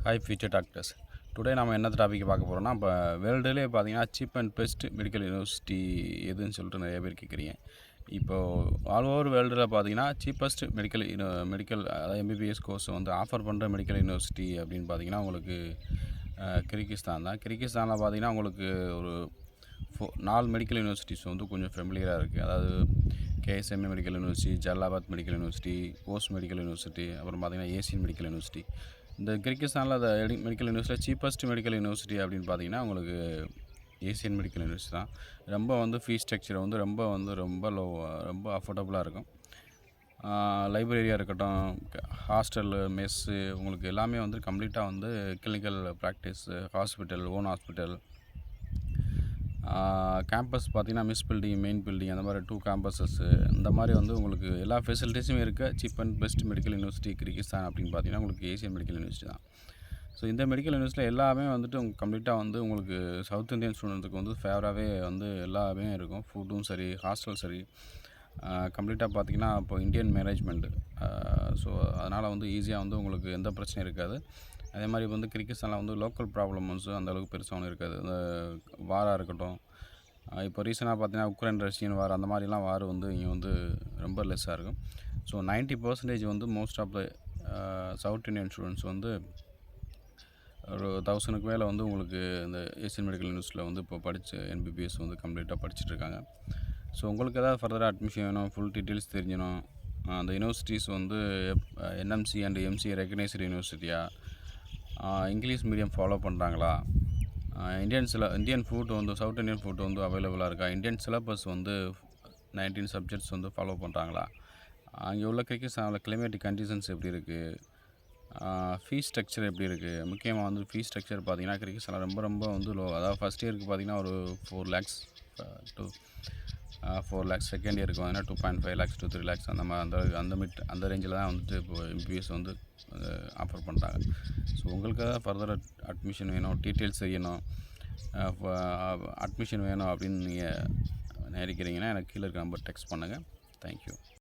Hi future doctors. Today நம்ம என்ன topic பார்க்க போகிறோம்னா, இப்போ வேர்ல்டுலேயே பார்த்தீங்கன்னா cheap and best medical university எதுன்னு சொல்லிட்டு நிறைய பேர் கேட்குறீங்க. இப்போது ஆல் ஓவர் வேர்ல்டில் பார்த்தீங்கன்னா சீப்பஸ்ட் மெடிக்கல் அதாவது எம்பிபிஎஸ் கோர்ஸ் வந்து ஆஃபர் பண்ணுற மெடிக்கல் யூனிவர்சிட்டி அப்படின்னு பார்த்தீங்கன்னா உங்களுக்கு கிர்கிஸ்தான் தான். கிர்கிஸ்தானில் பார்த்தீங்கன்னா உங்களுக்கு ஒரு 4 மெடிக்கல் யூனிவர்சிட்டிஸ் வந்து கொஞ்சம் ஃபெமிலியராக இருக்குது. அதாவது KSMA medical university, Jalalabad medical university, post medical university, அப்புறம் பார்த்தீங்கன்னா ஏசியன் மெடிக்கல் யூனிவர்சிட்டி. இந்த கிர்கிஸ்தானில் அந்த மெடிக்கல் யூனிவர்சிட்டியில் சீப்பஸ்ட் மெடிக்கல் யூனிவர்சிட்டி அப்படின்னு பார்த்தீங்கன்னா உங்களுக்கு ஏசியன் மெடிக்கல் யூனிவர்சிட்டி தான். ரொம்ப வந்து ஃபீஸ் ஸ்ட்ரக்சர் வந்து ரொம்ப ரொம்ப அஃபோர்டபுளாக இருக்கும். லைப்ரரியாக இருக்கட்டும், ஹாஸ்டலு, மெஸ்ஸு, உங்களுக்கு எல்லாமே வந்து கம்ப்ளீட்டாக வந்து clinical practice, hospital, own hospital, campus பார்த்திங்கன்னா மிஸ் பில்டிங், மெயின் பில்டிங், அந்த மாதிரி 2 கேம்பஸஸ்ஸு, இந்த மாதிரி வந்து உங்களுக்கு எல்லா ஃபெசிலிட்டிஸும் இருக்க cheap and best medical university Kyrgyzstan அப்படின்னு பார்த்தீங்கன்னா உங்களுக்கு ஏசியன் மெடிக்கல் யூனிவர்சிட்டி தான். ஸோ இந்த மெடிக்கல் யூனிவர்சிட்டியில் எல்லாமே வந்துட்டு கம்ப்ளீட்டாக வந்து உங்களுக்கு சவுத் இந்தியன் ஸ்டூடெண்ட்டுக்கு வந்து ஃபேவராகவே வந்து எல்லாமே இருக்கும். ஃபுட்டும் சரி, ஹாஸ்டல் சரி, கம்ப்ளீட்டாக பார்த்திங்கன்னா இப்போ இந்தியன் மேனேஜ்மெண்ட்டு. ஸோ அதனால் வந்து ஈஸியாக வந்து உங்களுக்கு எந்த பிரச்சனையும் இருக்காது. அதே மாதிரி வந்து கிர்கிஸ்தானில் வந்து லோக்கல் ப்ராப்ளம்ஸும் அந்தளவுக்கு பெருசாக ஒன்றும் இருக்காது. இந்த வாராக இருக்கட்டும், இப்போ ரீசெண்டாக பார்த்தீங்கன்னா உக்ரைன் ரஷ்யன் வார், அந்த மாதிரிலாம் வார் வந்து இங்கே வந்து ரொம்ப லெஸ்ஸாக இருக்கும். ஸோ 90% வந்து most of the South Indian students வந்து ஒரு 1000க்கு மேலே வந்து உங்களுக்கு இந்த ஏசியன் மெடிக்கல் யூனிவர்சிட்டியில் வந்து இப்போ படித்து எம்பிபிஎஸ் வந்து கம்ப்ளீட்டாக படிச்சுட்ருக்காங்க. ஸோ உங்களுக்கு ஏதாவது ஃபர்தராக அட்மிஷன் வேணும், ஃபுல் டீட்டெயில்ஸ் தெரிஞ்சணும், அந்த யூனிவர்சிட்டிஸ் வந்து என்எம்சி அண்ட் எம்சிஏ ரெகனைஸ்டு யூனிவர்சிட்டியா, இங்கிலீஷ் மீடியம் ஃபாலோ பண்ணுறாங்களா, இந்தியன் ஃபுட் வந்து சவுத் இண்டியன் ஃபுட் வந்து அவைலபிளாக இருக்கா, இந்தியன் சிலபஸ் வந்து 19 சப்ஜெக்ட்ஸ் வந்து ஃபாலோ பண்ணுறாங்களா, அங்கே உள்ள கிர்கிஸ்தானில் கிளைமேட்டிக் கண்டிஷன்ஸ் எப்படி இருக்குது, ஃபீஸ் ஸ்ட்ரக்சர் எப்படி இருக்குது. முக்கியமாக வந்து ஃபீஸ் ஸ்ட்ரக்சர் பார்த்திங்கன்னா கிர்கிஸ்தானில் ரொம்ப வந்து லோ. அதாவது ஃபஸ்ட் இயருக்கு பார்த்திங்கன்னா ஒரு 4 lakhs to 4 lakhs, செகண்ட் இயருக்கு பார்த்தீங்கன்னா 2.5 lakhs to 3 lakhs, அந்த ரேஞ்சில் தான் வந்துட்டு இப்போ எம்பிபிஎஸ் வந்து ஆஃபர் பண்ணுறாங்க. ஸோ உங்களுக்கு ஏதாவது ஃபர்தர் அட்மிஷன் வேணும், டீட்டெயில்ஸ் தெரியணும், அட்மிஷன் வேணும் அப்படின்னு நீங்கள் நினைக்கிறீங்கன்னா எனக்கு கீழே இருக்க நம்பர் டெக்ஸ்ட் பண்ணுங்கள். தேங்க்யூ.